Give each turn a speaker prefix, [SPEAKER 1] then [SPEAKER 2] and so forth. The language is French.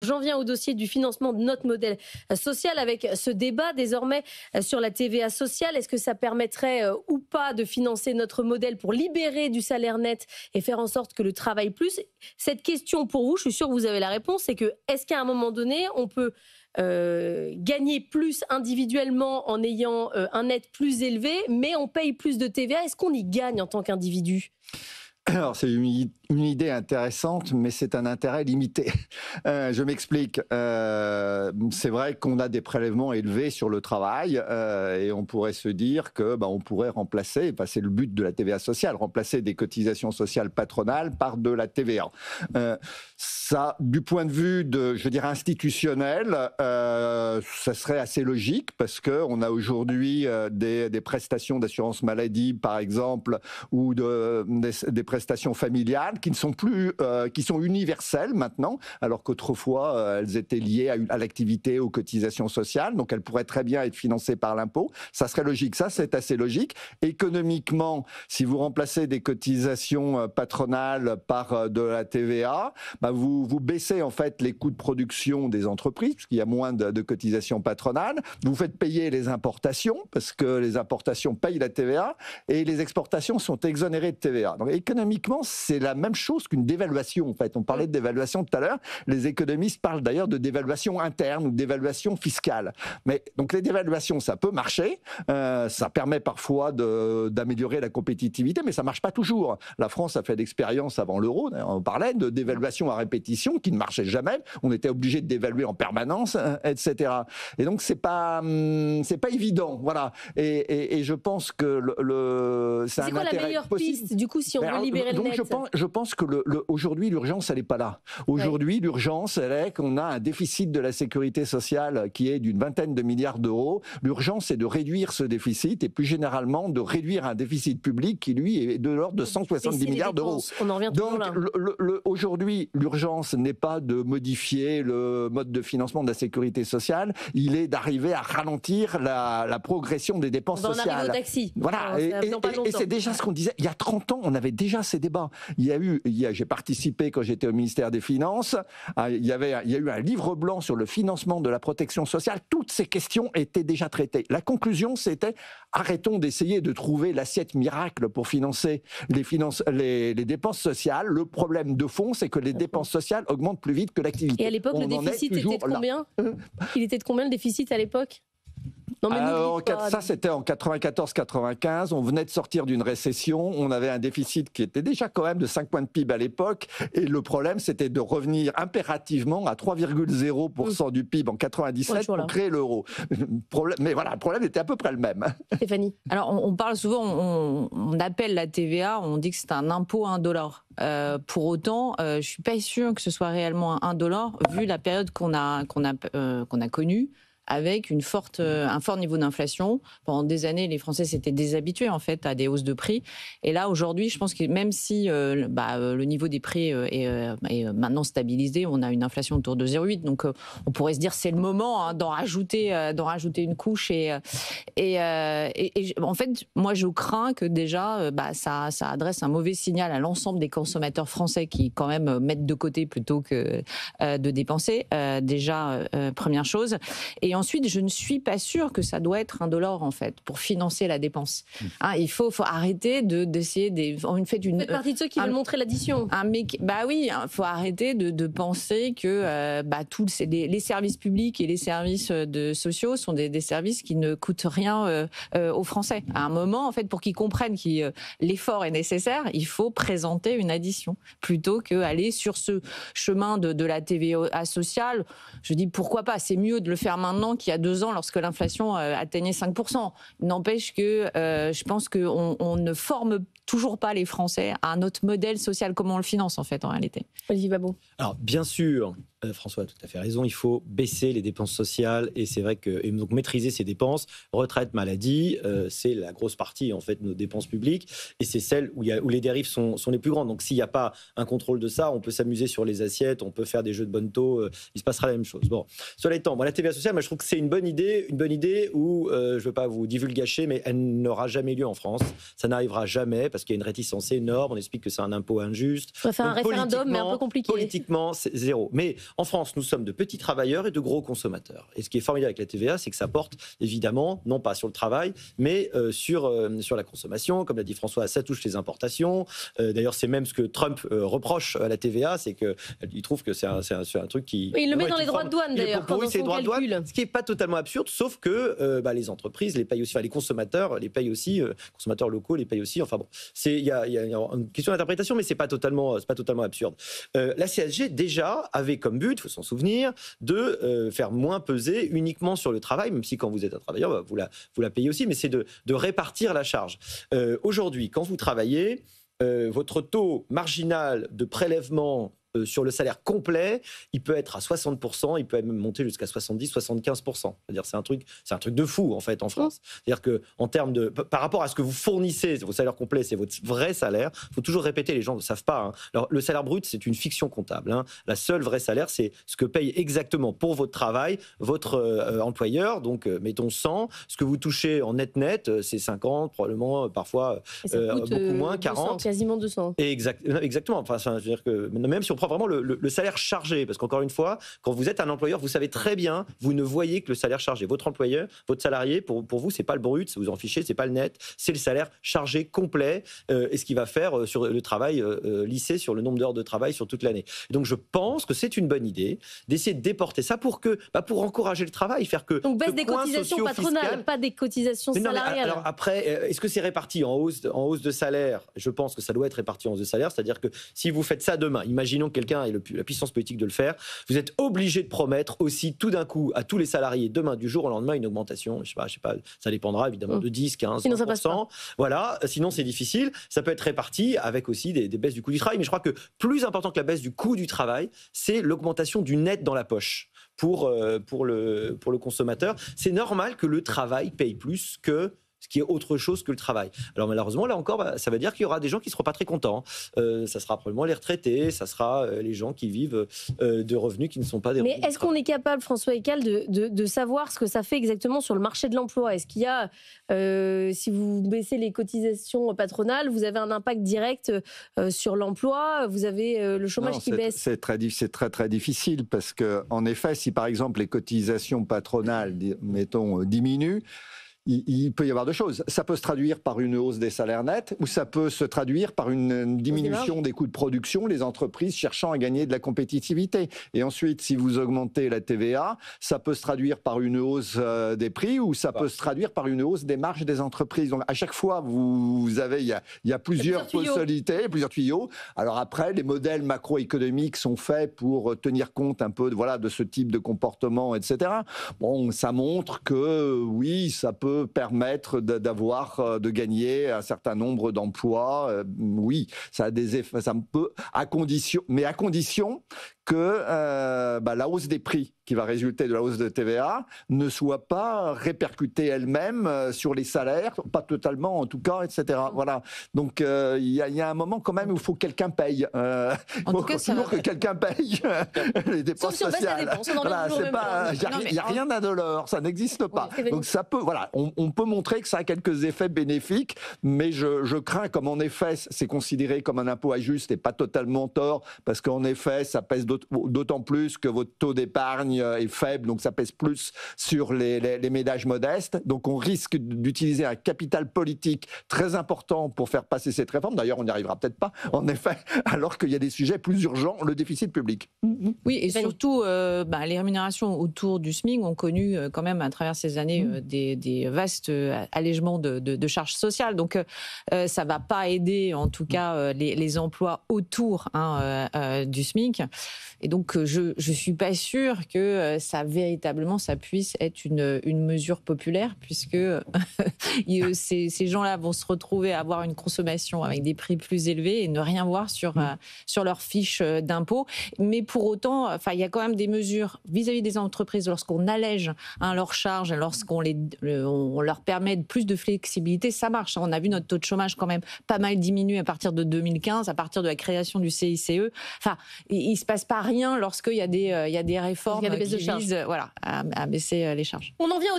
[SPEAKER 1] j'en viens au dossier du financement de notre modèle social avec ce débat désormais sur la TVA sociale. Est-ce que ça permettrait ou pas de financer notre modèle pour libérer du salaire net et faire en sorte que le travail plus? Cette question pour vous, je suis sûre que vous avez la réponse, c'est que est-ce qu'à un moment donné, on peut gagner plus individuellement en ayant un net plus élevé, mais on paye plus de TVA? Est-ce qu'on y gagne en tant qu'individu?
[SPEAKER 2] Alors, c'est une idée intéressante, mais c'est un intérêt limité. Je m'explique. C'est vrai qu'on a des prélèvements élevés sur le travail et on pourrait se dire que on pourrait remplacer, c'est le but de la TVA sociale, remplacer des cotisations sociales patronales par de la TVA. Ça, du point de vue institutionnel, ça serait assez logique parce que on a aujourd'hui des prestations d'assurance maladie, par exemple, ou des prestations familiales qui ne sont plus, qui sont universelles maintenant, alors qu'autrefois elles étaient liées à l'activité, aux cotisations sociales, donc elles pourraient très bien être financées par l'impôt. Ça serait logique, ça c'est assez logique. Économiquement, si vous remplacez des cotisations patronales par de la TVA, vous baissez en fait les coûts de production des entreprises, puisqu'il y a moins de cotisations patronales. Vous faites payer les importations, parce que les importations payent la TVA, et les exportations sont exonérées de TVA. Donc économiquement, c'est la même chose qu'une dévaluation. En fait, on parlait de dévaluation tout à l'heure. Les économistes parlent d'ailleurs de dévaluation interne ou de dévaluation fiscale. Mais donc les dévaluations, ça peut marcher. Ça permet parfois d'améliorer la compétitivité, mais ça marche pas toujours. La France a fait l'expérience avant l'euro. On parlait de dévaluation à répétition qui ne marchait jamais. On était obligé de dévaluer en permanence, etc. Et donc c'est pas évident. Voilà. Et je pense que c'est un
[SPEAKER 1] quoi la meilleure piste du coup si on veut libérer le net?
[SPEAKER 2] Je pense que aujourd'hui, l'urgence, elle n'est pas là. Aujourd'hui, l'urgence, elle est qu'on a un déficit de la sécurité sociale qui est d'une vingtaine de milliards d'euros. L'urgence, c'est de réduire ce déficit et plus généralement de réduire un déficit public qui, lui, est de l'ordre de 170 milliards d'euros.
[SPEAKER 1] On en revient toujours là.
[SPEAKER 2] Aujourd'hui, l'urgence n'est pas de modifier le mode de financement de la sécurité sociale, il est d'arriver à ralentir la progression des dépenses sociales.
[SPEAKER 1] On arrive au taxi.
[SPEAKER 2] Voilà, et c'est déjà ce qu'on disait. Il y a 30 ans, on avait déjà ces débats. J'ai participé quand j'étais au ministère des Finances. Il y a eu un livre blanc sur le financement de la protection sociale. Toutes ces questions étaient déjà traitées. La conclusion, c'était arrêtons d'essayer de trouver l'assiette miracle pour financer les dépenses sociales. Le problème de fond, c'est que les dépenses sociales augmentent plus vite que l'activité.
[SPEAKER 1] Et à l'époque, le déficit était de combien? Il était de combien le déficit à l'époque? Non, mais
[SPEAKER 2] ça, c'était en 94-95. On venait de sortir d'une récession. On avait un déficit qui était déjà quand même de 5 points de PIB à l'époque. Et le problème, c'était de revenir impérativement à 3,0% du PIB en 97 pour créer l'euro. Mais voilà, le problème était à peu près le même.
[SPEAKER 1] Stéphanie.
[SPEAKER 3] Alors, on parle souvent, on appelle la TVA, on dit que c'est un impôt à $1. Pour autant, je suis pas sûre que ce soit réellement un $, vu la période qu'on a connue, avec un fort niveau d'inflation. Pendant des années, les Français s'étaient déshabitués en fait à des hausses de prix. Et là, aujourd'hui, je pense que même si le niveau des prix est maintenant stabilisé, on a une inflation autour de 0,8. Donc, on pourrait se dire c'est le moment d'en rajouter une couche. Et en fait, moi, je crains que déjà, ça adresse un mauvais signal à l'ensemble des consommateurs français qui quand même mettent de côté plutôt que de dépenser. Déjà, première chose. Et ensuite, je ne suis pas sûre que ça doit être un $, en fait, pour financer la dépense. Il faut arrêter d'essayer...
[SPEAKER 1] Vous faites partie de ceux qui veulent montrer l'addition.
[SPEAKER 3] Oui, il faut arrêter de penser que tous les services publics et les services sociaux sont des services qui ne coûtent rien aux Français. À un moment, en fait, pour qu'ils comprennent que l'effort est nécessaire, il faut présenter une addition, plutôt qu'aller sur ce chemin de la TVA sociale. Je dis, pourquoi pas? C'est mieux de le faire maintenant qu'il y a 2 ans lorsque l'inflation atteignait 5%. N'empêche que je pense qu'on ne forme toujours pas les Français à notre modèle social, comment on le finance en fait en réalité.
[SPEAKER 1] Olivier Babot.
[SPEAKER 4] Alors bien sûr, François a tout à fait raison, il faut baisser les dépenses sociales et c'est vrai que donc maîtriser ces dépenses, retraite, maladie, c'est la grosse partie en fait de nos dépenses publiques et c'est celle où les dérives sont les plus grandes. Donc s'il n'y a pas un contrôle de ça, on peut s'amuser sur les assiettes, on peut faire des jeux de bonne taux, il se passera la même chose. Bon, cela étant, la TVA sociale, moi je trouve que c'est une bonne idée où je ne veux pas vous divulgacher, mais elle n'aura jamais lieu en France. Ça n'arrivera jamais parce qu'il y a une réticence énorme. On explique que c'est un impôt injuste.
[SPEAKER 1] On va faire un référendum, mais un peu compliqué.
[SPEAKER 4] Politiquement, c'est zéro. Mais En France, nous sommes de petits travailleurs et de gros consommateurs. Et ce qui est formidable avec la TVA, c'est que ça porte évidemment, non pas sur le travail, mais sur la consommation. Comme l'a dit François, ça touche les importations. D'ailleurs, c'est même ce que Trump reproche à la TVA, c'est qu'il trouve que c'est un truc qui...
[SPEAKER 1] Il le met dans les droits de douane, d'ailleurs,
[SPEAKER 4] pour lui, c'est les droits de douane, ce qui n'est pas totalement absurde, sauf que les entreprises les payent aussi, enfin, les consommateurs les payent aussi, consommateurs locaux les payent aussi. Enfin bon, il y a une question d'interprétation, mais c'est pas totalement absurde. La CSG déjà avait comme but, il faut s'en souvenir, de faire moins peser uniquement sur le travail, même si quand vous êtes un travailleur, vous la payez aussi, mais c'est de répartir la charge. Aujourd'hui, quand vous travaillez, votre taux marginal de prélèvement sur le salaire complet, il peut être à 60%, il peut même monter jusqu'à 70-75%. C'est-à-dire c'est un truc de fou en fait en France. C'est-à-dire que en termes de par rapport à ce que vous fournissez, vos salaires complets, c'est votre vrai salaire. Il faut toujours répéter, les gens ne savent pas. Alors le salaire brut, c'est une fiction comptable. La seule vraie salaire, c'est ce que paye exactement pour votre travail votre employeur. Donc mettons 100. Ce que vous touchez en net, c'est 50, probablement parfois beaucoup moins, 40,
[SPEAKER 1] 200, quasiment 200.
[SPEAKER 4] Exactement. Enfin, je veux dire que même si on prend vraiment le salaire chargé, parce qu'encore une fois, quand vous êtes un employeur, vous savez très bien, vous ne voyez que le salaire chargé. Votre employeur, votre salarié, pour vous, c'est pas le brut, vous en fichez, c'est pas le net, c'est le salaire chargé complet, et ce qu'il va faire sur le travail lissé, sur le nombre d'heures de travail sur toute l'année. Donc je pense que c'est une bonne idée d'essayer de déporter ça pour encourager le travail, faire que
[SPEAKER 1] donc baisse des cotisations patronales, pas des cotisations salariales.
[SPEAKER 4] Alors après, est-ce que c'est réparti en hausse de salaire? Je pense que ça doit être réparti en hausse de salaire, c'est-à-dire que si vous faites ça demain, imaginons que quelqu'un ait la puissance politique de le faire, vous êtes obligé de promettre aussi tout d'un coup à tous les salariés demain, du jour au lendemain, une augmentation. Je sais pas, ça dépendra évidemment de 10, 15, 20%. Voilà, sinon c'est difficile. Ça peut être réparti avec aussi des baisses du coût du travail, mais je crois que plus important que la baisse du coût du travail, c'est l'augmentation du net dans la poche pour le consommateur. C'est normal que le travail paye plus que ce qui est autre chose que le travail. Alors malheureusement, là encore, ça veut dire qu'il y aura des gens qui ne seront pas très contents. Ça sera probablement les retraités, ça sera les gens qui vivent de revenus qui ne sont pas des revenus.
[SPEAKER 1] Mais est-ce qu'on est capable, François Ekal, de savoir ce que ça fait exactement sur le marché de l'emploi? Est-ce qu'il y a, si vous baissez les cotisations patronales, vous avez un impact direct sur l'emploi? Vous avez le chômage qui baisse?
[SPEAKER 2] C'est très très difficile parce qu'en effet, si par exemple les cotisations patronales, mettons, diminuent, il peut y avoir deux choses. Ça peut se traduire par une hausse des salaires nets ou ça peut se traduire par une diminution des coûts de production, les entreprises cherchant à gagner de la compétitivité. Et ensuite, si vous augmentez la TVA, ça peut se traduire par une hausse des prix ou ça peut se traduire par une hausse des marges des entreprises. Donc à chaque fois, vous avez, il y a plusieurs possibilités, plusieurs tuyaux. Alors après, les modèles macroéconomiques sont faits pour tenir compte un peu de ce type de comportement, etc. Bon, ça montre que oui, ça peut permettre de gagner un certain nombre d'emplois. Oui, ça a des effets, ça peut, à condition que la hausse des prix qui va résulter de la hausse de TVA ne soit pas répercutée elle-même sur les salaires, pas totalement en tout cas, etc. Voilà. Donc il y a un moment quand même où il faut que quelqu'un paye.
[SPEAKER 3] En tout cas,
[SPEAKER 2] toujours que quelqu'un paye les dépenses sociales. Il n'y a rien d'indolore, ça n'existe pas. Oui, donc ça peut, on peut montrer que ça a quelques effets bénéfiques, mais je crains, comme en effet c'est considéré comme un impôt à juste et pas totalement tort, parce qu'en effet ça pèse d'autant plus que votre taux d'épargne est faible, donc ça pèse plus sur les ménages modestes. Donc on risque d'utiliser un capital politique très important pour faire passer cette réforme. D'ailleurs, on n'y arrivera peut-être pas, en effet, alors qu'il y a des sujets plus urgents, le déficit public.
[SPEAKER 3] Oui, et surtout, les rémunérations autour du SMIC ont connu quand même à travers ces années des vastes allègements de charges sociales. Donc ça ne va pas aider, en tout cas, les emplois autour du SMIC. Et donc, je ne suis pas sûre que ça puisse être une mesure populaire, puisque ces gens-là vont se retrouver à avoir une consommation avec des prix plus élevés et ne rien voir sur leur fiche d'impôt. Mais pour autant, il y a quand même des mesures vis-à-vis des entreprises lorsqu'on allège leurs charges, lorsqu'on on leur permet plus de flexibilité, ça marche. On a vu notre taux de chômage quand même pas mal diminuer à partir de 2015, à partir de la création du CICE. Enfin, il ne se passe pas rien lorsqu'il y a des réformes qui visent à baisser les charges.
[SPEAKER 1] On en vient au